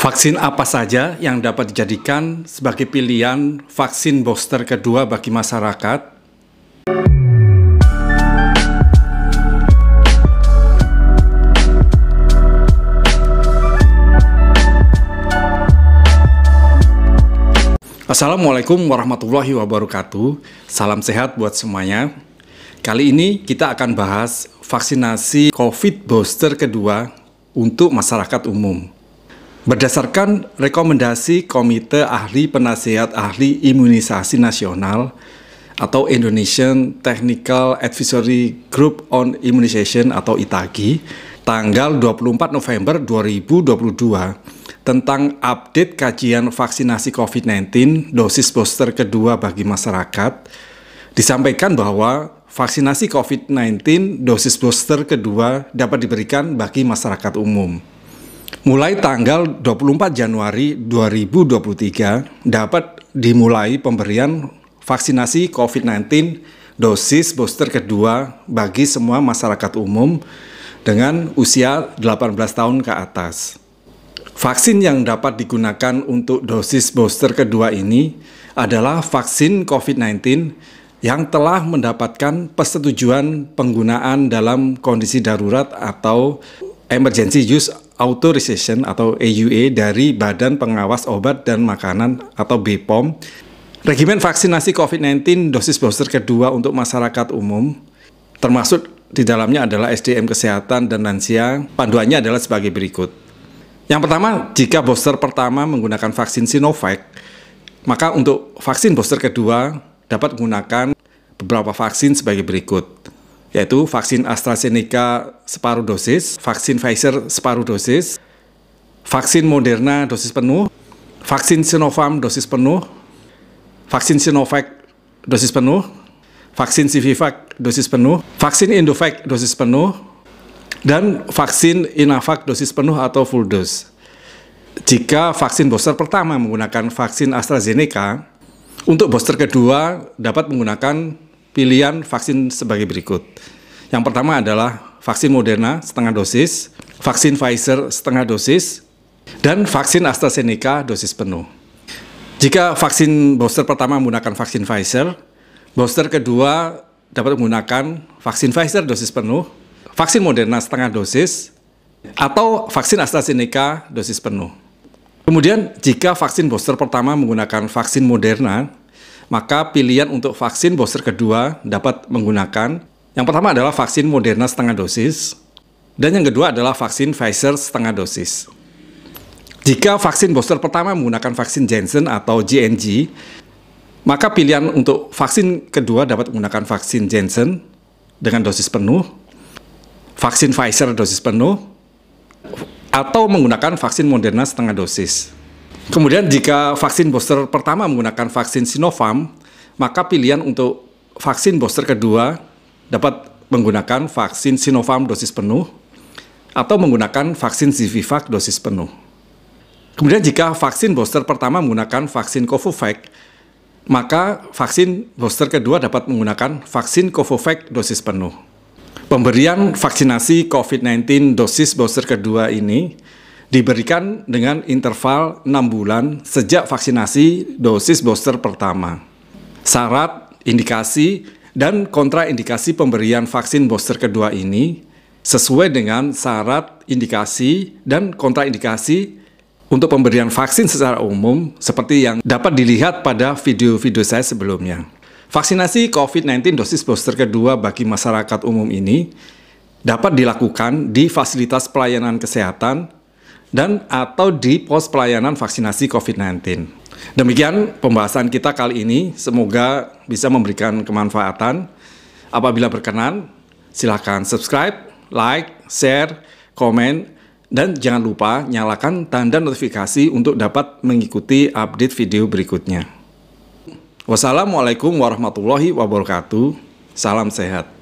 Vaksin apa saja yang dapat dijadikan sebagai pilihan vaksin booster kedua bagi masyarakat? Assalamualaikum warahmatullahi wabarakatuh. Salam sehat buat semuanya. Kali ini kita akan bahas vaksinasi COVID booster kedua untuk masyarakat umum. Berdasarkan rekomendasi Komite Ahli Penasihat Ahli Imunisasi Nasional atau Indonesian Technical Advisory Group on Immunization atau ITAGI, tanggal 24 November 2022 tentang update kajian vaksinasi COVID-19 dosis booster kedua bagi masyarakat, disampaikan bahwa vaksinasi COVID-19 dosis booster kedua dapat diberikan bagi masyarakat umum. Mulai tanggal 24 Januari 2023 dapat dimulai pemberian vaksinasi COVID-19 dosis booster kedua bagi semua masyarakat umum dengan usia 18 tahun ke atas. Vaksin yang dapat digunakan untuk dosis booster kedua ini adalah vaksin COVID-19 yang telah mendapatkan persetujuan penggunaan dalam kondisi darurat atau Emergency Use Authorization atau EUA dari Badan Pengawas Obat dan Makanan atau BPOM. Regimen vaksinasi COVID-19 dosis booster kedua untuk masyarakat umum, termasuk di dalamnya adalah SDM kesehatan dan lansia, panduannya adalah sebagai berikut. Yang pertama, jika booster pertama menggunakan vaksin Sinovac, maka untuk vaksin booster kedua dapat menggunakan beberapa vaksin sebagai berikut, yaitu vaksin AstraZeneca separuh dosis, vaksin Pfizer separuh dosis, vaksin Moderna dosis penuh, vaksin Sinopharm dosis penuh, vaksin Sinovac dosis penuh, vaksin Sinovac dosis penuh, vaksin Indovac dosis penuh, dan vaksin Inavac dosis penuh atau full dose. Jika vaksin booster pertama menggunakan vaksin AstraZeneca, untuk booster kedua dapat menggunakan pilihan vaksin sebagai berikut. Yang pertama adalah vaksin Moderna setengah dosis, vaksin Pfizer setengah dosis, dan vaksin AstraZeneca dosis penuh. Jika vaksin booster pertama menggunakan vaksin Pfizer, booster kedua dapat menggunakan vaksin Pfizer dosis penuh, vaksin Moderna setengah dosis, atau vaksin AstraZeneca dosis penuh. Kemudian, jika vaksin booster pertama menggunakan vaksin Moderna, maka pilihan untuk vaksin booster kedua dapat menggunakan yang pertama adalah vaksin Moderna setengah dosis, dan yang kedua adalah vaksin Pfizer setengah dosis. Jika vaksin booster pertama menggunakan vaksin Janssen atau JNJ, maka pilihan untuk vaksin kedua dapat menggunakan vaksin Janssen dengan dosis penuh, vaksin Pfizer dosis penuh, atau menggunakan vaksin Moderna setengah dosis. Kemudian jika vaksin booster pertama menggunakan vaksin Sinopharm, maka pilihan untuk vaksin booster kedua dapat menggunakan vaksin Sinopharm dosis penuh atau menggunakan vaksin Sinovac dosis penuh. Kemudian jika vaksin booster pertama menggunakan vaksin Covovac, maka vaksin booster kedua dapat menggunakan vaksin Covovac dosis penuh. Pemberian vaksinasi COVID-19 dosis booster kedua ini diberikan dengan interval 6 bulan sejak vaksinasi dosis booster pertama. Syarat, indikasi, dan kontraindikasi pemberian vaksin booster kedua ini sesuai dengan syarat, indikasi, dan kontraindikasi untuk pemberian vaksin secara umum seperti yang dapat dilihat pada video-video saya sebelumnya. Vaksinasi COVID-19 dosis booster kedua bagi masyarakat umum ini dapat dilakukan di fasilitas pelayanan kesehatan dan atau di pos pelayanan vaksinasi COVID-19. Demikian pembahasan kita kali ini, semoga bisa memberikan kemanfaatan. Apabila berkenan, silakan subscribe, like, share, komen, dan jangan lupa nyalakan tanda notifikasi untuk dapat mengikuti update video berikutnya. Wassalamualaikum warahmatullahi wabarakatuh. Salam sehat.